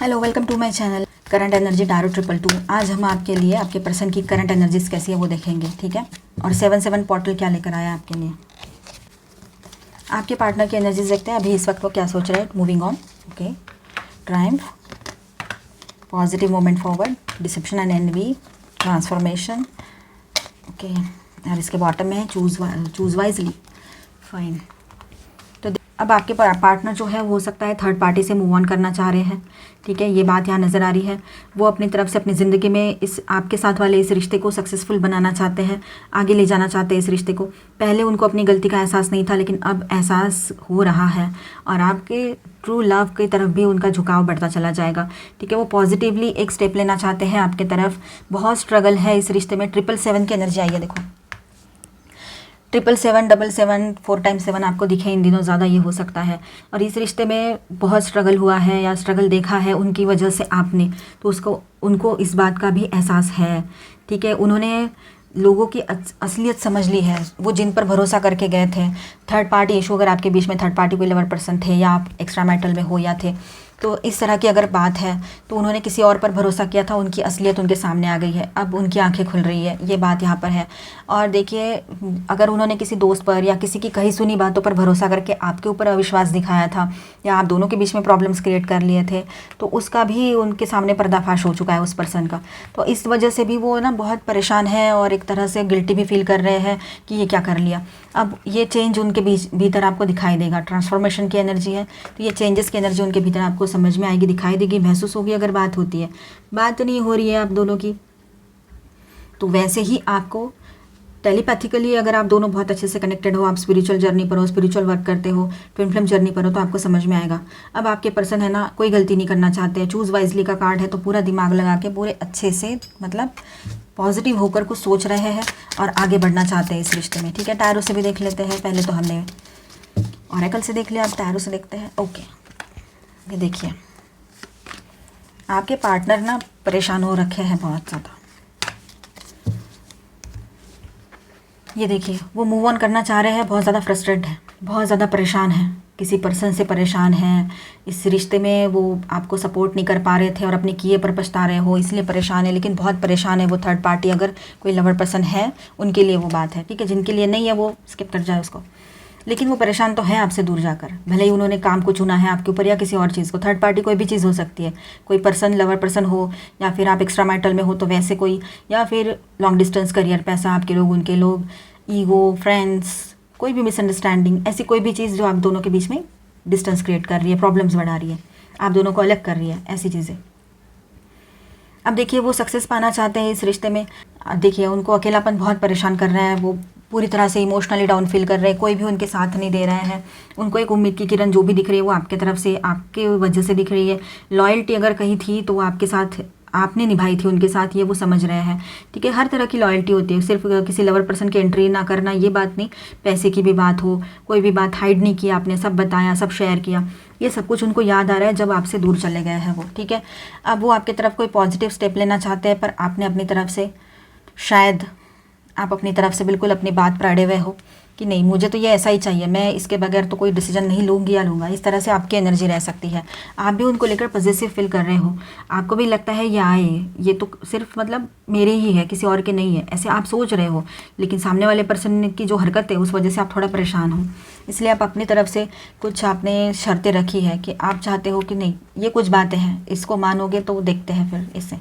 Hello, welcome to my channel current energy tarot 222। आज हम आपके लिए आपके पर्सन की करंट एनर्जीज कैसी है वो देखेंगे, ठीक है। और 7-7 पोर्टल क्या लेकर आया आपके लिए। आपके पार्टनर की एनर्जीज देखते हैं अभी इस वक्त वो क्या सोच रहे हैं। Moving on, okay. Triumph, positive movement forward, deception and envy, transformation, okay. और इसके बॉटम में है चूज वाइजली, फाइन। अब आपके पार्टनर जो है वो हो सकता है थर्ड पार्टी से मूव ऑन करना चाह रहे हैं, ठीक है। ये बात यहाँ नज़र आ रही है। वो अपनी तरफ से अपनी ज़िंदगी में इस आपके साथ वाले इस रिश्ते को सक्सेसफुल बनाना चाहते हैं, आगे ले जाना चाहते हैं इस रिश्ते को। पहले उनको अपनी गलती का एहसास नहीं था, लेकिन अब एहसास हो रहा है और आपके ट्रू लव की तरफ भी उनका झुकाव बढ़ता चला जाएगा, ठीक है। वो पॉजिटिवली एक स्टेप लेना चाहते हैं आपके तरफ। बहुत स्ट्रगल है इस रिश्ते में। 777 की एनर्जी आई है, देखो 777, 4x7 आपको दिखे इन दिनों ज़्यादा, ये हो सकता है। और इस रिश्ते में बहुत स्ट्रगल हुआ है या स्ट्रगल देखा है उनकी वजह से आपने, तो उनको इस बात का भी एहसास है, ठीक है। उन्होंने लोगों की असलियत समझ ली है, वो जिन पर भरोसा करके गए थे। थर्ड पार्टी इशू अगर आपके बीच में थर्ड पार्टी कोई लवर पर्सन थे या आप एक्स्ट्रा मैरिटल में हो या थे, तो इस तरह की अगर बात है तो उन्होंने किसी और पर भरोसा किया था, उनकी असलियत उनके सामने आ गई है, अब उनकी आंखें खुल रही है, ये बात यहाँ पर है। और देखिए, अगर उन्होंने किसी दोस्त पर या किसी की कही सुनी बातों पर भरोसा करके आपके ऊपर अविश्वास दिखाया था या आप दोनों के बीच में प्रॉब्लम्स क्रिएट कर लिए थे, तो उसका भी उनके सामने पर्दाफाश हो चुका है उस पर्सन का। तो इस वजह से भी वो ना बहुत परेशान है और एक तरह से गिल्टी भी फील कर रहे हैं कि ये क्या कर लिया। अब ये चेंज उनके भीतर आपको दिखाई देगा। ट्रांसफॉर्मेशन की एनर्जी है, तो ये चेंजेस की एनर्जी उनके भीतर आपको समझ में आएगी, दिखाई देगी, महसूस होगी। अगर बात होती है, बात नहीं हो रही है आप दोनों की, तो वैसे ही आपको टेलीपैथिकली अगर आप दोनों बहुत अच्छे से कनेक्टेड हो, आप स्पिरिचुअल जर्नी पर हो, स्पिरिचुअल वर्क करते हो, ट्विन फ्लेम जर्नी पर हो, तो आपको समझ में आएगा। अब आपके पर्सन है ना, कोई गलती नहीं करना चाहते हैं। चूज़ वाइजली का कार्ड है, तो पूरा दिमाग लगा के पूरे अच्छे से मतलब पॉजिटिव होकर कुछ सोच रहे हैं और आगे बढ़ना चाहते हैं इस रिश्ते में, ठीक है। टैरो से भी देख लेते हैं। पहले तो हमने ऑरेकल से देख लिया, अब टैरो से देखते हैं, ओके। ये देखिए, आपके पार्टनर ना परेशान हो रखे हैं बहुत ज़्यादा। ये देखिए, वो मूव ऑन करना चाह रहे हैं, बहुत ज़्यादा फ्रस्ट्रेट है, बहुत ज़्यादा परेशान है, किसी पर्सन से परेशान है। इस रिश्ते में वो आपको सपोर्ट नहीं कर पा रहे थे और अपने किए पर पछता रहे हो, इसलिए परेशान है। लेकिन बहुत परेशान है वो थर्ड पार्टी, अगर कोई लवर पर्सन है उनके लिए वो बात है, ठीक है। जिनके लिए नहीं है वो स्किप कर जाए उसको। लेकिन वो परेशान तो है आपसे दूर जाकर, भले ही उन्होंने काम को चुना है आपके ऊपर या किसी और चीज़ को। थर्ड पार्टी कोई भी चीज़ हो सकती है, कोई पर्सन लवर पर्सन हो, या फिर आप एक्स्ट्रा मैरिटल में हो तो वैसे कोई, या फिर लॉन्ग डिस्टेंस करियर, पैसा, आपके लोग उनके लोग, ईगो, फ्रेंड्स, कोई भी मिसअंडरस्टैंडिंग, ऐसी कोई भी चीज़ जो आप दोनों के बीच में डिस्टेंस क्रिएट कर रही है, प्रॉब्लम्स बढ़ा रही है, आप दोनों को अलग कर रही है, ऐसी चीज़ें। अब देखिए, वो सक्सेस पाना चाहते हैं इस रिश्ते में। अब देखिए, उनको अकेलापन बहुत परेशान कर रहा है, वो पूरी तरह से इमोशनली डाउन फील कर रहे हैं, कोई भी उनके साथ नहीं दे रहा है। उनको एक उम्मीद की किरण जो भी दिख रही है वो आपके तरफ से, आपके वजह से दिख रही है। लॉयल्टी अगर कहीं थी तो वो आपके साथ आपने निभाई थी उनके साथ, ये वो समझ रहे हैं, ठीक है। हर तरह की लॉयल्टी होती है, सिर्फ किसी लवर पर्सन की एंट्री ना करना ये बात नहीं, पैसे की भी बात हो, कोई भी बात हाइड नहीं किया आपने, सब बताया, सब शेयर किया, ये सब कुछ उनको याद आ रहा है जब आपसे दूर चले गए हैं वो, ठीक है। अब वो आपकी तरफ कोई पॉजिटिव स्टेप लेना चाहते हैं, पर आपने अपनी तरफ से शायद आप अपनी तरफ से बिल्कुल अपनी बात पर अड़े हुए हो कि नहीं, मुझे तो ये ऐसा ही चाहिए, मैं इसके बगैर तो कोई डिसीजन नहीं लूँगी या लूँगा। इस तरह से आपकी एनर्जी रह सकती है। आप भी उनको लेकर पॉजिटिव फील कर रहे हो, आपको भी लगता है ये आए, ये तो सिर्फ मतलब मेरे ही है, किसी और के नहीं है, ऐसे आप सोच रहे हो। लेकिन सामने वाले पर्सन की जो हरकत है उस वजह से आप थोड़ा परेशान हो, इसलिए आप अपनी तरफ से कुछ आपने शर्तें रखी है कि आप चाहते हो कि नहीं, ये कुछ बातें हैं, इसको मानोगे तो देखते हैं फिर इससे।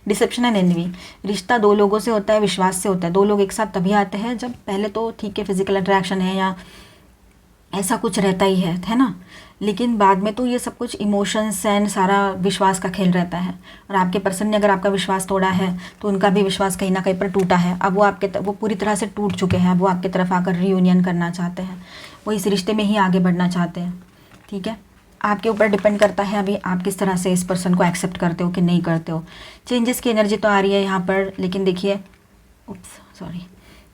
डिसेप्शन एंड एनवी, रिश्ता दो लोगों से होता है, विश्वास से होता है। दो लोग एक साथ तभी आते हैं जब पहले तो ठीक है फिजिकल इंटरेक्शन है या ऐसा कुछ रहता ही है ना। लेकिन बाद में तो ये सब कुछ इमोशंस एंड सारा विश्वास का खेल रहता है। और आपके पर्सन ने अगर आपका विश्वास तोड़ा है तो उनका भी विश्वास कहीं ना कहीं पर टूटा है। अब वो पूरी तरह से टूट चुके हैं। अब वो आपकी तरफ आकर रीयूनियन करना चाहते हैं, वो इस रिश्ते में ही आगे बढ़ना चाहते हैं, ठीक है। आपके ऊपर डिपेंड करता है अभी आप किस तरह से इस पर्सन को एक्सेप्ट करते हो कि नहीं करते हो। चेंजेस की एनर्जी तो आ रही है यहाँ पर, लेकिन देखिए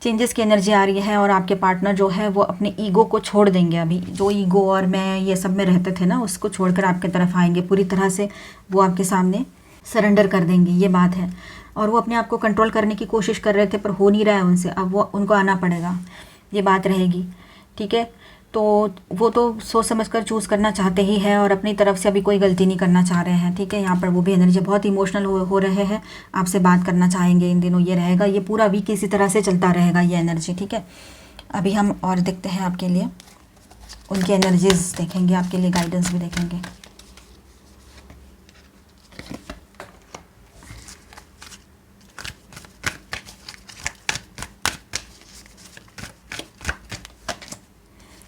चेंजेस की एनर्जी आ रही है और आपके पार्टनर जो है वो अपने ईगो को छोड़ देंगे। अभी जो ईगो और मैं ये सब में रहते थे ना, उसको छोड़कर आपके तरफ आएंगे पूरी तरह से, वो आपके सामने सरेंडर कर देंगे, ये बात है। और वो अपने आप को कंट्रोल करने की कोशिश कर रहे थे पर हो नहीं रहा है उनसे, अब वो उनको आना पड़ेगा, ये बात रहेगी, ठीक है। तो वो तो सोच समझ कर चूज़ करना चाहते ही है और अपनी तरफ से अभी कोई गलती नहीं करना चाह रहे हैं, ठीक है। यहाँ पर वो भी एनर्जी बहुत इमोशनल हो रहे हैं, आपसे बात करना चाहेंगे इन दिनों, ये रहेगा, ये पूरा वीक इसी तरह से चलता रहेगा ये एनर्जी, ठीक है। अभी हम और देखते हैं आपके लिए, उनकी एनर्जीज देखेंगे, आपके लिए गाइडेंस भी देखेंगे।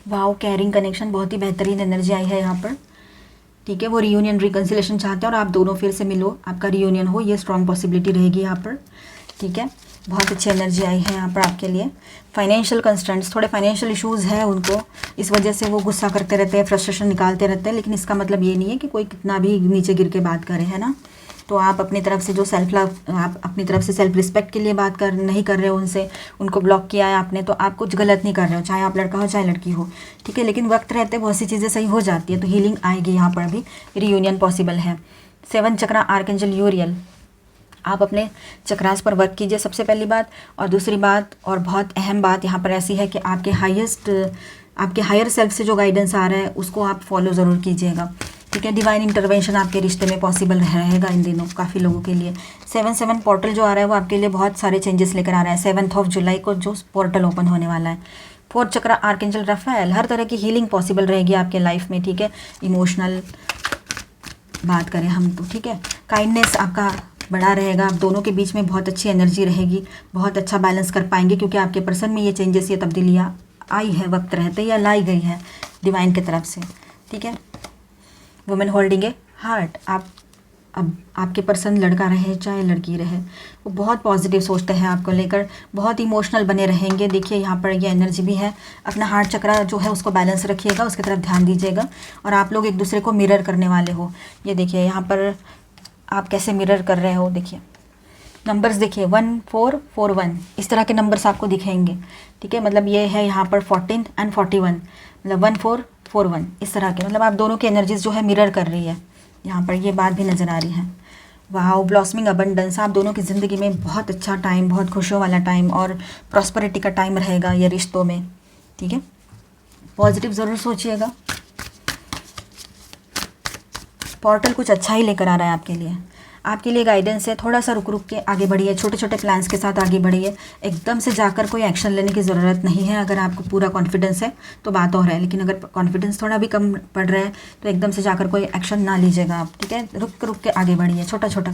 वाओ, केयरिंग कनेक्शन, बहुत ही बेहतरीन एनर्जी आई है यहाँ पर, ठीक है। वो रियूनियन रिकन्सिलेशन चाहते हैं और आप दोनों फिर से मिलो, आपका रियूनियन हो, ये स्ट्रॉन्ग पॉसिबिलिटी रहेगी यहाँ पर, ठीक है। बहुत अच्छी एनर्जी आई है यहाँ पर आपके लिए। फाइनेंशियल कंस्ट्रेंट्स, थोड़े फाइनेंशियल इश्यूज़ हैं उनको, इस वजह से वो गुस्सा करते रहते हैं, फ्रस्ट्रेशन निकालते रहते हैं, लेकिन इसका मतलब ये नहीं है कि कोई कितना भी नीचे गिर के बात करे, है ना। तो आप अपनी तरफ से जो सेल्फ लव, आप अपनी तरफ से सेल्फ रिस्पेक्ट के लिए बात नहीं कर रहे हो उनसे, उनको ब्लॉक किया है आपने, तो आप कुछ गलत नहीं कर रहे हो, चाहे आप लड़का हो चाहे लड़की हो, ठीक है। लेकिन वक्त रहते बहुत सी चीज़ें सही हो जाती है, तो हीलिंग आएगी यहाँ पर भी, रियूनियन पॉसिबल है। 7 चक्रा आर्कएंजल यूरियल, आप अपने चक्रास पर वर्क कीजिए सबसे पहली बात, और दूसरी बात और बहुत अहम बात यहाँ पर ऐसी है कि आपके हायर सेल्फ से जो गाइडेंस आ रहा है उसको आप फॉलो ज़रूर कीजिएगा, ठीक है। डिवाइन इंटरवेंशन आपके रिश्ते में पॉसिबल रहेगा इन दिनों काफ़ी लोगों के लिए। 7 पोर्टल जो आ रहा है वो आपके लिए बहुत सारे चेंजेस लेकर आ रहा है। 7 जुलाई को जो पोर्टल ओपन होने वाला है। 4 चक्रा आर्कएंजल रफाएल, हर तरह की हीलिंग पॉसिबल रहेगी आपके लाइफ में, ठीक है। इमोशनल बात करें हम तो, ठीक है, काइंडनेस आपका बड़ा रहेगा, आप दोनों के बीच में बहुत अच्छी एनर्जी रहेगी, बहुत अच्छा बैलेंस कर पाएंगे, क्योंकि आपके पर्सन में ये चेंजेस, ये तब्दीलियाँ आई है वक्त रहते या लाई गई है डिवाइन की तरफ से, ठीक है। वुमेन होल्डिंग ए हार्ट, अब आपके पर्सन लड़का रहे चाहे लड़की रहे, वो बहुत पॉजिटिव सोचते हैं आपको लेकर, बहुत इमोशनल बने रहेंगे। देखिए यहाँ पर ये एनर्जी भी है। अपना हार्ट चक्रा जो है उसको बैलेंस रखिएगा, उसकी तरफ ध्यान दीजिएगा, और आप लोग एक दूसरे को मिरर करने वाले हो। ये देखिए यहाँ पर आप कैसे मिरर कर रहे हो, देखिए नंबर्स देखिए 1441, इस तरह के नंबर्स आपको दिखेंगे, ठीक है। मतलब ये है यहाँ पर 14 and 41, मतलब 1441 इस तरह के, मतलब आप दोनों की एनर्जीज जो है मिरर कर रही है, यहाँ पर ये बात भी नज़र आ रही है। वाओ, ब्लॉसमिंग अबंडेंस, आप दोनों की ज़िंदगी में बहुत अच्छा टाइम, बहुत खुशियों वाला टाइम और प्रॉस्पेरिटी का टाइम रहेगा ये रिश्तों में, ठीक है। पॉजिटिव ज़रूर सोचिएगा, पोर्टल कुछ अच्छा ही लेकर आ रहा है आपके लिए गाइडेंस है। थोड़ा सा रुक के आगे बढ़िए, छोटे छोटे प्लान्स के साथ आगे बढ़िए, एकदम से जाकर कोई एक्शन लेने की ज़रूरत नहीं है। अगर आपको पूरा कॉन्फिडेंस है तो बात और है, लेकिन अगर कॉन्फिडेंस थोड़ा भी कम पड़ रहा है तो एकदम से जाकर कोई एक्शन ना लीजिएगा आप, ठीक है। रुक के आगे बढ़िए, छोटा छोटा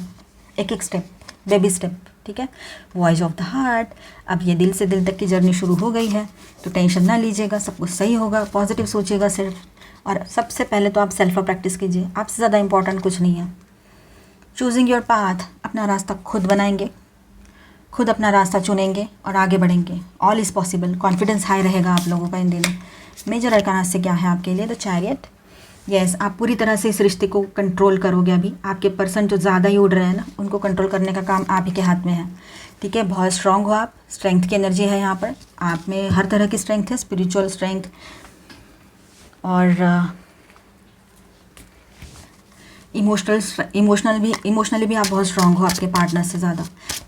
एक स्टेप, बेबी स्टेप, ठीक है। वॉइस ऑफ द हार्ट, अब ये दिल से दिल तक की जर्नी शुरू हो गई है, तो टेंशन ना लीजिएगा, सब कुछ सही होगा, पॉजिटिव सोचिएगा सिर्फ। और सबसे पहले तो आप सेल्फ प्रैक्टिस कीजिए, आपसे ज़्यादा इंपॉर्टेंट कुछ नहीं है। चूजिंग योर पाथ, अपना रास्ता खुद बनाएंगे, खुद अपना रास्ता चुनेंगे और आगे बढ़ेंगे। All is possible, confidence high रहेगा आप लोगों का इन दिनों। मेजर अरकाना से क्या है आपके लिए, द चैरियट। यस, आप पूरी तरह से इस रिश्ते को कंट्रोल करोगे। अभी आपके पर्सन जो ज़्यादा ही उड़ रहे हैं ना, उनको कंट्रोल करने का काम आप ही के हाथ में है, ठीक है। बहुत स्ट्रांग हो आप, स्ट्रेंथ की एनर्जी है यहाँ पर, आप में हर तरह की स्ट्रेंथ है, स्पिरिचुअल स्ट्रेंथ और इमोशनली भी आप बहुत स्ट्रांग हो आपके पार्टनर से ज़्यादा,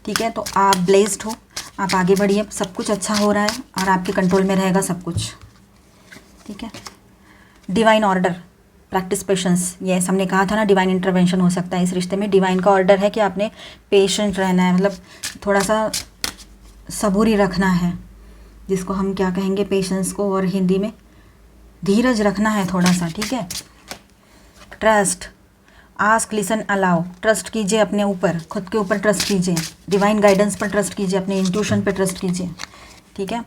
ठीक है। तो आप ब्लेस्ड हो, आप आगे बढ़िए, सब कुछ अच्छा हो रहा है और आपके कंट्रोल में रहेगा सब कुछ, ठीक है। डिवाइन ऑर्डर, प्रैक्टिस पेशेंस, ये हमने कहा था ना, डिवाइन इंटरवेंशन हो सकता है इस रिश्ते में। डिवाइन का ऑर्डर है कि आपने पेशेंट रहना है, मतलब थोड़ा सा सबूरी रखना है, जिसको हम क्या कहेंगे पेशेंस को, और हिंदी में धीरज रखना है थोड़ा सा, ठीक है। Trust, ask listen allow, trust कीजिए अपने ऊपर, खुद के ऊपर ट्रस्ट कीजिए, डिवाइन गाइडेंस पर ट्रस्ट कीजिए, अपने इंट्यूशन पर ट्रस्ट कीजिए, ठीक है।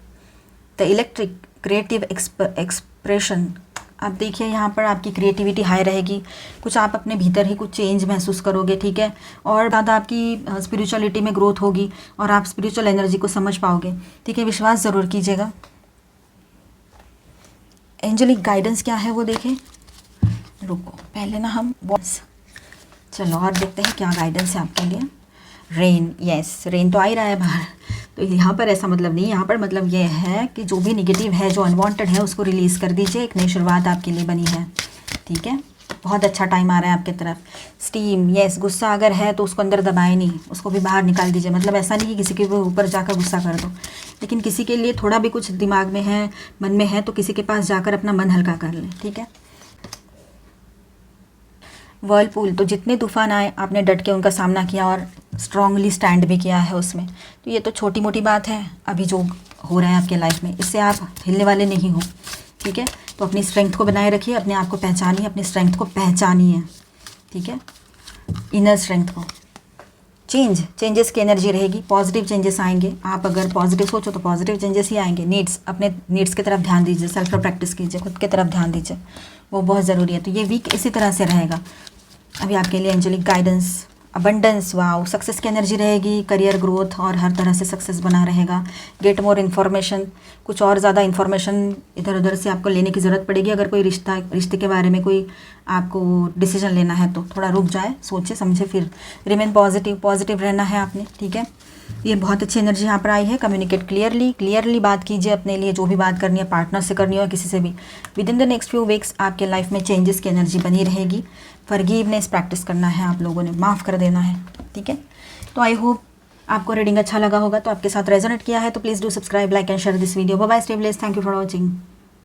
द इलेक्ट्रिक क्रिएटिव एक्सप्रेशन, आप देखिए यहाँ पर आपकी क्रिएटिविटी हाई रहेगी, कुछ आप अपने भीतर ही कुछ चेंज महसूस करोगे, ठीक है। और ज़्यादा आपकी स्पिरिचुअलिटी में ग्रोथ होगी और आप स्पिरिचुअल एनर्जी को समझ पाओगे, ठीक है। विश्वास ज़रूर कीजिएगा। एंजेलिक गाइडेंस क्या है वो देखें, रुको पहले ना हम बॉस, चलो और देखते हैं क्या गाइडेंस है आपके लिए। रेन, यस, रेन तो आ ही रहा है बाहर, तो यहाँ पर ऐसा मतलब नहीं, यहाँ पर मतलब ये है कि जो भी निगेटिव है, जो अनवांटेड है, उसको रिलीज़ कर दीजिए, एक नई शुरुआत आपके लिए बनी है, ठीक है। बहुत अच्छा टाइम आ रहा है आपकी तरफ। स्टीम, यस, गुस्सा अगर है तो उसको अंदर दबाए नहीं, उसको भी बाहर निकाल दीजिए। मतलब ऐसा नहीं कि किसी के ऊपर जाकर गुस्सा कर दो, लेकिन किसी के लिए थोड़ा भी कुछ दिमाग में है, मन में है, तो किसी के पास जाकर अपना मन हल्का कर लें, ठीक है। वर्लपूल, तो जितने तूफान आए आपने डट के उनका सामना किया और स्ट्रांगली स्टैंड भी किया है उसमें। तो ये तो छोटी मोटी बात है अभी जो हो रहा है आपके लाइफ में, इससे आप हिलने वाले नहीं हो, ठीक है। तो अपनी स्ट्रेंथ को बनाए रखिए, अपने आप को पहचानिए, अपनी स्ट्रेंथ को पहचानिए, ठीक है, इनर स्ट्रेंथ को। चेंजेस की एनर्जी रहेगी, पॉजिटिव चेंजेस आएंगे। आप अगर पॉजिटिव सोचो तो पॉजिटिव चेंजेस ही आएंगे। अपने नीड्स की तरफ ध्यान दीजिए, सेल्फ प्रैक्टिस कीजिए, खुद की तरफ ध्यान दीजिए, वो बहुत ज़रूरी है। तो ये वीक इसी तरह से रहेगा अभी आपके लिए। Angelic guidance, abundance, wow, success की एनर्जी रहेगी, करियर ग्रोथ और हर तरह से सक्सेस बना रहेगा। गेट मोर इन्फॉर्मेशन, कुछ और ज़्यादा इन्फॉर्मेशन इधर उधर से आपको लेने की ज़रूरत पड़ेगी। अगर कोई रिश्ते के बारे में कोई आपको डिसीजन लेना है तो थोड़ा रुक जाए, सोचे समझे, फिर रिमेन पॉजिटिव रहना है आपने, ठीक है। ये बहुत अच्छी एनर्जी यहाँ पर आई है। कम्युनिकेट क्लियरली बात कीजिए अपने लिए, जो भी बात करनी है, पार्टनर से करनी हो, किसी से भी। With in the next few weeks आपके लाइफ में चेंजेस की एनर्जी बनी रहेगी। फॉरगिवनेस प्रैक्टिस करना है आप लोगों ने, माफ़ कर देना है, ठीक है। तो आई होप आपको रीडिंग अच्छा लगा होगा। तो आपके साथ रेजोनेट किया है तो please do subscribe, like and share this video. Bye bye, stay blessed, thank you for watching.